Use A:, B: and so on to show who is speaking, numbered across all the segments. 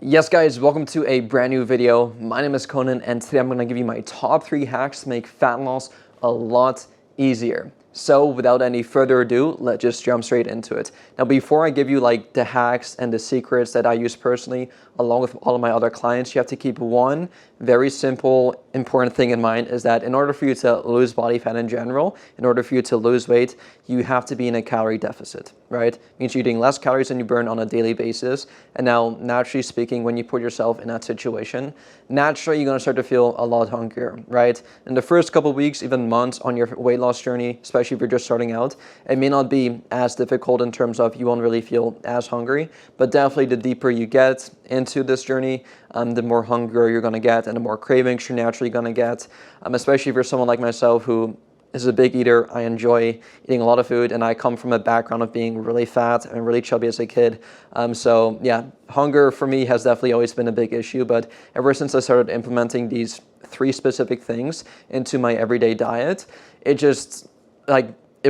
A: Yes guys, welcome to a brand new video. My name is Conan and today I'm going to give you my top 3 hacks to make fat loss a lot easier. So without any further ado, let's just jump straight into it. Now before I give you like the hacks and the secrets that I use personally along with all of my other clients, you have to keep one very simple, important thing in mind is that in order for you to lose body fat in general, in order for you to lose weight, you have to be in a calorie deficit, right? It means you're eating less calories than you burn on a daily basis. And now, naturally speaking, when you put yourself in that situation, naturally you're gonna start to feel a lot hungrier, right? In the first couple of weeks, even months on your weight loss journey, especially if you're just starting out, it may not be as difficult in terms of you won't really feel as hungry, but definitely the deeper you get into this journey, the more hungrier you're gonna get and the more cravings you're naturally gonna get, especially if you're someone like myself who is a big eater. I enjoy eating a lot of food and I come from a background of being really fat and really chubby as a kid. So yeah, hunger for me has definitely always been a big issue, but ever since I started implementing these 3 specific things into my everyday diet, it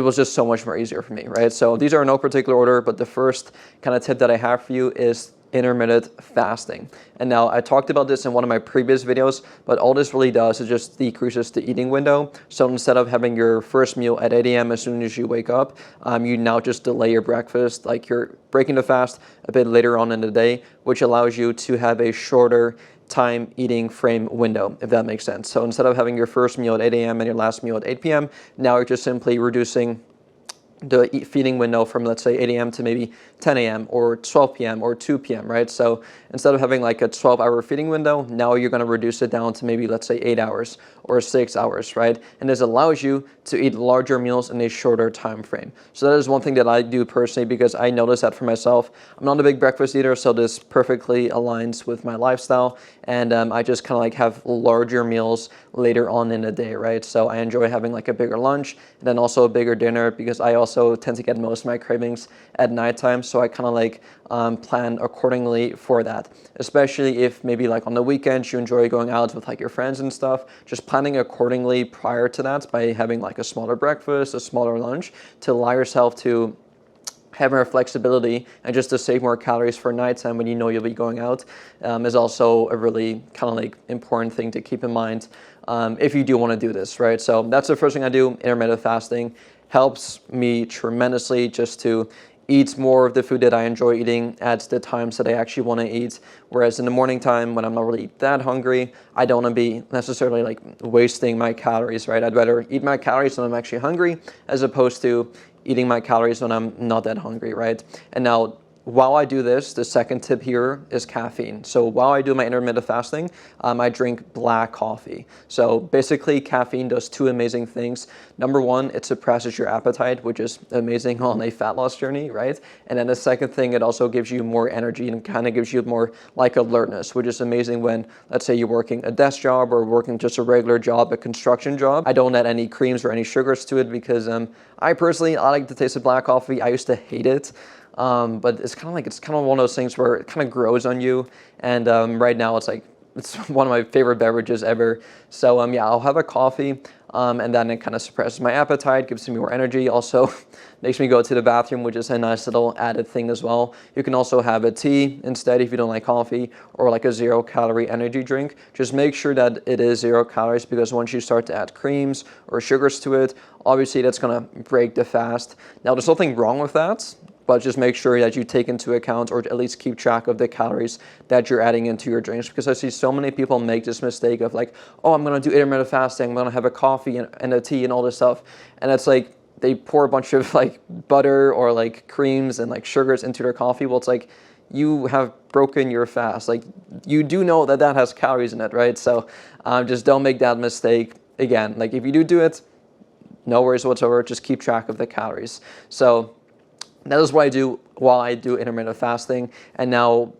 A: was just so much more easier for me, right? So these are in no particular order, but the first kind of tip that I have for you is intermittent fasting. And now I talked about this in one of my previous videos, but all this really does is just decreases the eating window. So instead of having your first meal at 8 a.m. as soon as you wake up, you now just delay your breakfast, like you're breaking the fast a bit later on in the day, which allows you to have a shorter time eating frame window, if that makes sense. So instead of having your first meal at 8 a.m. and your last meal at 8 p.m., now you're just simply reducing the feeding window from, let's say, 8 a.m. to maybe 10 a.m. or 12 p.m. or 2 p.m., right? So instead of having like a 12-hour feeding window, now you're going to reduce it down to maybe, let's say, 8 hours or 6 hours, right? And this allows you to eat larger meals in a shorter time frame. So that is one thing that I do personally because I notice that for myself. I'm not a big breakfast eater, so this perfectly aligns with my lifestyle. And I just kind of like have larger meals later on in the day, right? So I enjoy having like a bigger lunch and then also a bigger dinner because I also tend to get most of my cravings at nighttime. So I kind of like plan accordingly for that, especially if maybe like on the weekends you enjoy going out with like your friends and stuff, just planning accordingly prior to that by having like a smaller breakfast, a smaller lunch to allow yourself to have more flexibility and just to save more calories for nighttime when you know you'll be going out is also a really kind of like important thing to keep in mind if you do want to do this, right? So that's the first thing I do. Intermittent fasting helps me tremendously just to eat more of the food that I enjoy eating at the times that I actually want to eat. Whereas in the morning time when I'm not really that hungry, I don't want to be necessarily like wasting my calories, right? I'd rather eat my calories when I'm actually hungry as opposed to eating my calories when I'm not that hungry, right? And now, while I do this, the second tip here is caffeine. So while I do my intermittent fasting, I drink black coffee. So basically, caffeine does 2 amazing things. Number one, it suppresses your appetite, which is amazing on a fat loss journey, right? And then the second thing, it also gives you more energy and kind of gives you more like alertness, which is amazing when, let's say you're working a desk job or working just a regular job, a construction job. I don't add any creams or any sugars to it because I like the taste of black coffee. I used to hate it. But it's kind of one of those things where it kind of grows on you. And right now it's one of my favorite beverages ever. So yeah, I'll have a coffee and then it kind of suppresses my appetite, gives me more energy. Also makes me go to the bathroom, which is a nice little added thing as well. You can also have a tea instead if you don't like coffee, or like a 0-calorie energy drink. Just make sure that it is 0 calories because once you start to add creams or sugars to it, obviously that's gonna break the fast. Now there's nothing wrong with that, but just make sure that you take into account or at least keep track of the calories that you're adding into your drinks, because I see so many people make this mistake of like, oh, I'm gonna do intermittent fasting, I'm gonna have a coffee and a tea and all this stuff. And it's like, they pour a bunch of like butter or like creams and like sugars into their coffee. Well, it's like, you have broken your fast. Like, you do know that that has calories in it, right? So just don't make that mistake again. Like if you do it, no worries whatsoever, just keep track of the calories. So that is what I do while I do intermittent fasting. And now,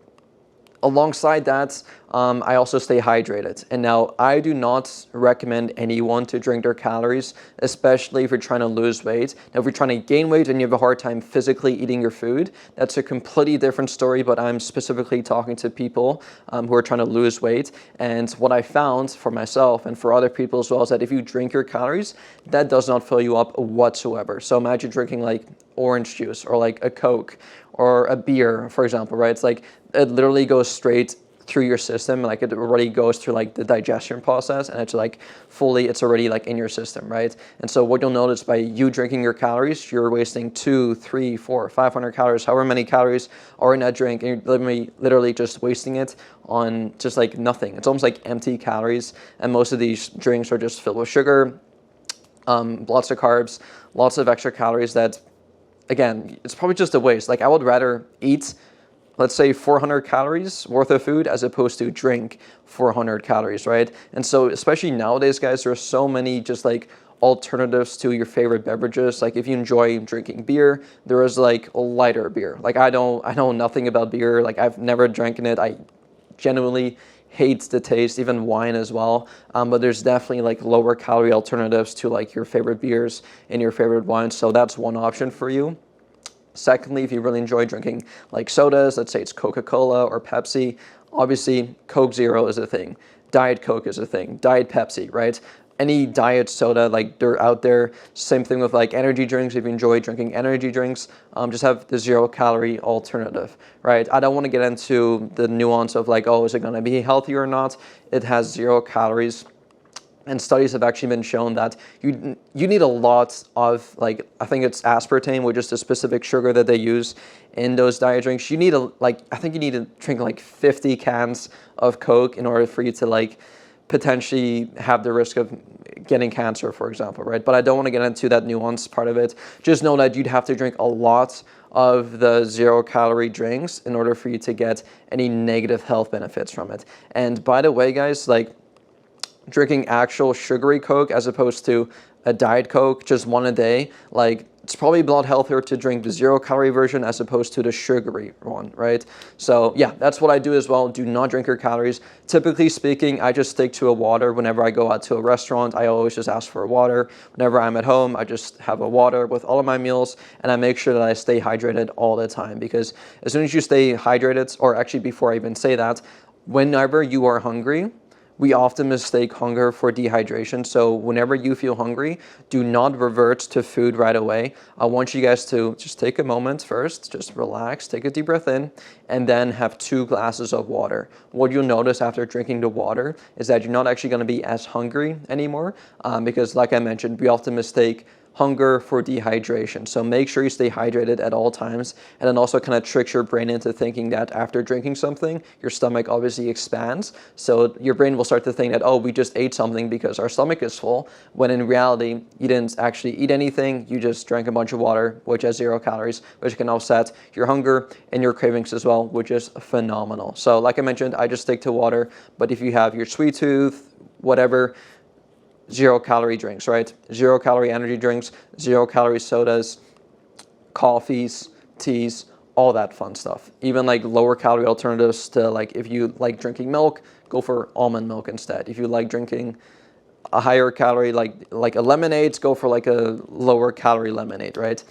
A: alongside that, I also stay hydrated. And now, I do not recommend anyone to drink their calories, especially if you're trying to lose weight. Now, if you're trying to gain weight and you have a hard time physically eating your food, that's a completely different story, but I'm specifically talking to people who are trying to lose weight. And what I found for myself and for other people as well is that if you drink your calories, that does not fill you up whatsoever. So imagine drinking like orange juice or like a Coke or a beer, for example, right? It's like it literally goes straight through your system, like it already goes through like the digestion process, and it's like fully, it's already like in your system, right? And so what you'll notice by you drinking your calories, you're wasting 2, 3, 4, 500 calories, however many calories are in that drink, and you're literally just wasting it on just like nothing. It's almost like empty calories, and most of these drinks are just filled with sugar, lots of carbs, lots of extra calories that, again, it's probably just a waste. Like I would rather eat, let's say 400 calories worth of food as opposed to drink 400 calories, right? And so especially nowadays, guys, there are so many just like alternatives to your favorite beverages. Like if you enjoy drinking beer, there is like a lighter beer. Like I know nothing about beer. Like I've never drank it. I genuinely hate the taste, even wine as well. But there's definitely like lower calorie alternatives to like your favorite beers and your favorite wines. So that's one option for you. Secondly, if you really enjoy drinking like sodas, let's say it's Coca-Cola or Pepsi, obviously Coke Zero is a thing. Diet Coke is a thing. Diet Pepsi, right? Any diet soda, like they're out there. Same thing with like energy drinks. If you enjoy drinking energy drinks, just have the 0-calorie alternative, right? I don't want to get into the nuance of like, oh, is it going to be healthy or not? It has 0 calories. And studies have actually been shown that you need a lot of, like, I think it's aspartame, which is the specific sugar that they use in those diet drinks. You need I think you need to drink like 50 cans of Coke in order for you to like potentially have the risk of getting cancer, for example, right? But I don't want to get into that nuance part of it. Just know that you'd have to drink a lot of the 0-calorie drinks in order for you to get any negative health benefits from it. And by the way, guys, like, drinking actual sugary Coke as opposed to a Diet Coke, just one a day, like it's probably a lot healthier to drink the 0-calorie version as opposed to the sugary one, right? So yeah, that's what I do as well. Do not drink your calories. Typically speaking, I just stick to a water. Whenever I go out to a restaurant, I always just ask for a water. Whenever I'm at home, I just have a water with all of my meals, and I make sure that I stay hydrated all the time, because as soon as you stay hydrated, or actually before I even say that, whenever you are hungry, we often mistake hunger for dehydration. So whenever you feel hungry, do not revert to food right away. I want you guys to just take a moment first, just relax, take a deep breath in, and then have 2 glasses of water. What you'll notice after drinking the water is that you're not actually going to be as hungry anymore, because like I mentioned, we often mistake hunger for dehydration. So make sure you stay hydrated at all times, and then also kind of tricks your brain into thinking that after drinking something, your stomach obviously expands. So your brain will start to think that, oh, we just ate something because our stomach is full, when in reality, you didn't actually eat anything. You just drank a bunch of water, which has 0 calories, which can offset your hunger and your cravings as well, which is phenomenal. So like I mentioned, I just stick to water, but if you have your sweet tooth, whatever, 0-calorie drinks, right? 0-calorie energy drinks, 0-calorie sodas, coffees, teas, all that fun stuff. Even like lower calorie alternatives to, like, if you like drinking milk, go for almond milk instead. If you like drinking a higher calorie, like a lemonade, go for like a lower calorie lemonade, right?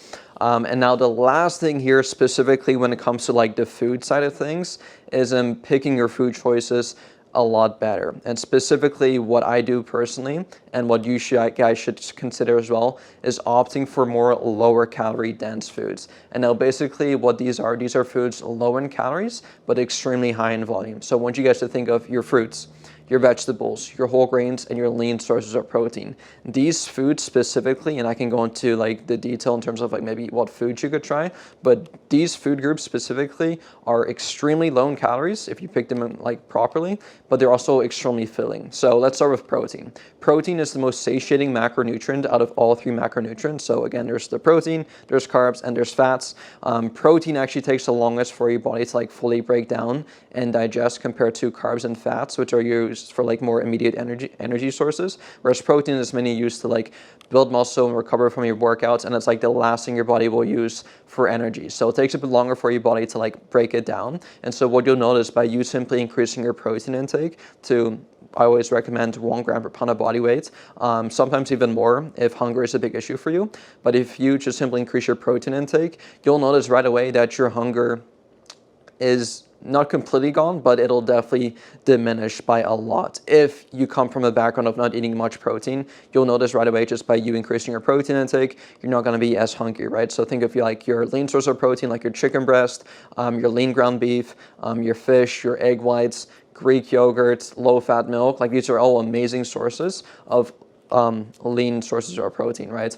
A: And now the last thing here, specifically when it comes to like the food side of things, is in picking your food choices a lot better. And specifically what I do personally, and what you guys should consider as well, is opting for more lower calorie dense foods. And now basically what these are foods low in calories, but extremely high in volume. So I want you guys to think of your fruits, your vegetables, your whole grains, and your lean sources of protein. These foods specifically, and I can go into like the detail in terms of like maybe what foods you could try, but these food groups specifically are extremely low in calories if you pick them like properly, but they're also extremely filling. So let's start with protein. Protein is the most satiating macronutrient out of all 3 macronutrients. So again, there's the protein, there's carbs, and there's fats. Protein actually takes the longest for your body to like fully break down and digest compared to carbs and fats, which are used for like more immediate energy sources, whereas protein is mainly used to like build muscle and recover from your workouts, and it's like the last thing your body will use for energy. So it takes a bit longer for your body to like break it down. And so what you'll notice by you simply increasing your protein intake to, I always recommend 1 gram per pound of body weight, sometimes even more if hunger is a big issue for you. But if you just simply increase your protein intake, you'll notice right away that your hunger is not completely gone, but it'll definitely diminish by a lot. If you come from a background of not eating much protein, you'll notice right away just by you increasing your protein intake, you're not going to be as hungry, right? So think of like your lean source of protein, like your chicken breast, your lean ground beef, your fish, your egg whites, Greek yogurt, low-fat milk. Like these are all amazing sources of lean sources of protein, right?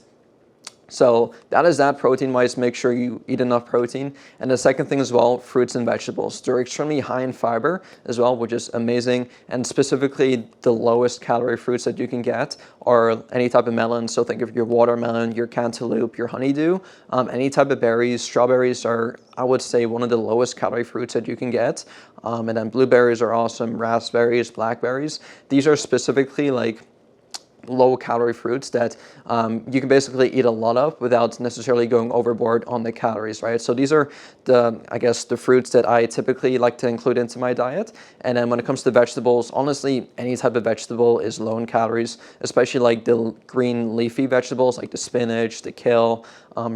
A: So that is that protein-wise. Make sure you eat enough protein. And the second thing as well, fruits and vegetables. They're extremely high in fiber as well, which is amazing. And specifically, the lowest calorie fruits that you can get are any type of melon. So think of your watermelon, your cantaloupe, your honeydew, any type of berries. Strawberries are, I would say, one of the lowest calorie fruits that you can get. And then blueberries are awesome, raspberries, blackberries. These are specifically like low calorie fruits that you can basically eat a lot of without necessarily going overboard on the calories, right? So these are the, I guess, the fruits that I typically like to include into my diet. And then when it comes to vegetables, honestly, any type of vegetable is low in calories, especially like the green leafy vegetables like the spinach, the kale,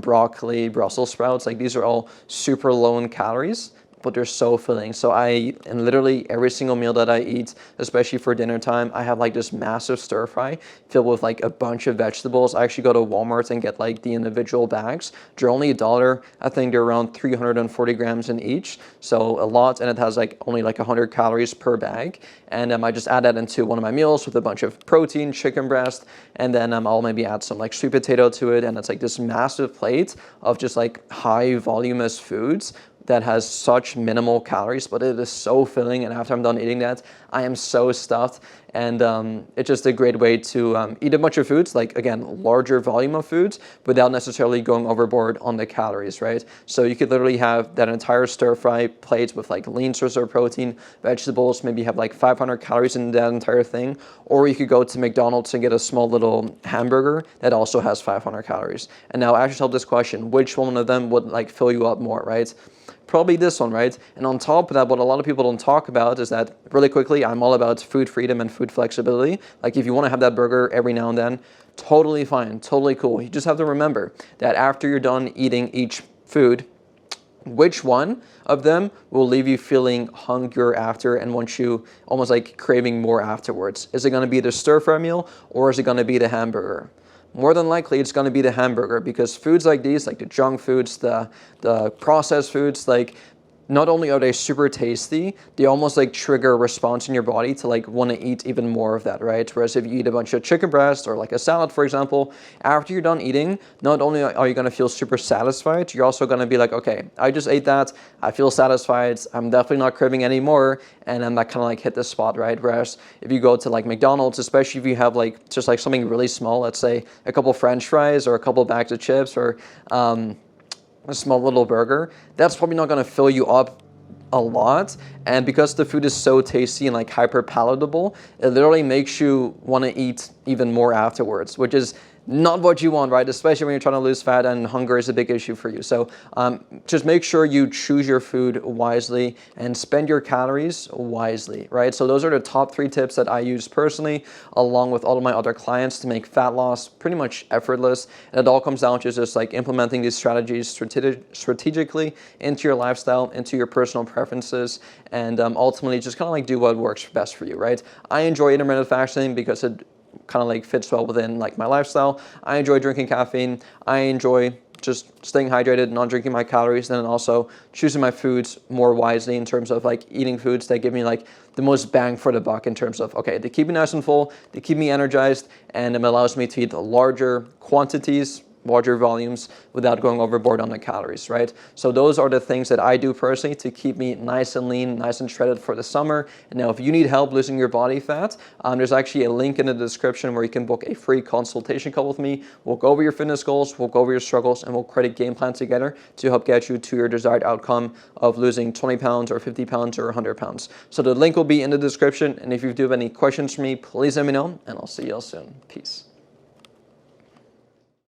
A: broccoli, Brussels sprouts. Like these are all super low in calories, but they're so filling. So and literally every single meal that I eat, especially for dinner time, I have like this massive stir fry filled with like a bunch of vegetables. I actually go to Walmart and get like the individual bags. They're only $1. I think they're around 340 grams in each. So a lot, and it has like only like 100 calories per bag. And I just add that into one of my meals with a bunch of protein, chicken breast, and then I'll maybe add some like sweet potato to it. And it's like this massive plate of just like high voluminous foods that has such minimal calories, but it is so filling. And after I'm done eating that, I am so stuffed. And it's just a great way to eat a bunch of foods, like again, larger volume of foods without necessarily going overboard on the calories, right? So you could literally have that entire stir fry plate with like lean source of protein, vegetables, maybe have like 500 calories in that entire thing. Or you could go to McDonald's and get a small little hamburger that also has 500 calories. And now ask yourself this question, which one of them would like fill you up more, right? Probably this one, right? And on top of that, what a lot of people don't talk about is that, really quickly, I'm all about food freedom and food flexibility. Like if you want to have that burger every now and then, totally fine, totally cool. You just have to remember that after you're done eating each food, which one of them will leave you feeling hungrier after and want you almost like craving more afterwards? Is it going to be the stir-fry meal or is it going to be the hamburger? More than likely, it's going to be the hamburger, because foods like these, like the junk foods, the processed foods, like not only are they super tasty, they almost like trigger a response in your body to like want to eat even more of that, right? Whereas if you eat a bunch of chicken breast or like a salad, for example, after you're done eating, not only are you going to feel super satisfied, you're also going to be like, okay, I just ate that, I feel satisfied, I'm definitely not craving anymore, and then that kind of like hit the spot, right? Whereas if you go to like McDonald's, especially if you have like just like something really small, let's say a couple French fries or a couple bags of chips or a small little burger, that's probably not going to fill you up a lot. And because the food is so tasty and like hyper palatable, it literally makes you want to eat even more afterwards, which is not what you want, right? Especially when you're trying to lose fat and hunger is a big issue for you. So just make sure you choose your food wisely and spend your calories wisely, right? So those are the top 3 tips that I use personally, along with all of my other clients, to make fat loss pretty much effortless. And it all comes down to just like implementing these strategies strategically into your lifestyle, into your personal preferences, and ultimately just kind of like do what works best for you, right? I enjoy intermittent fasting because it kind of like fits well within like my lifestyle. I enjoy drinking caffeine. I enjoy just staying hydrated, not drinking my calories, and then also choosing my foods more wisely in terms of like eating foods that give me like the most bang for the buck in terms of, okay, they keep me nice and full, they keep me energized, and it allows me to eat larger quantities, larger volumes without going overboard on the calories, right? So those are the things that I do personally to keep me nice and lean, nice and shredded for the summer. And now if you need help losing your body fat, there's actually a link in the description where you can book a free consultation call with me. We'll go over your fitness goals, we'll go over your struggles, and we'll create a game plan together to help get you to your desired outcome of losing 20 pounds or 50 pounds or 100 pounds. So the link will be in the description. And if you do have any questions for me, please let me know, and I'll see you all soon. Peace.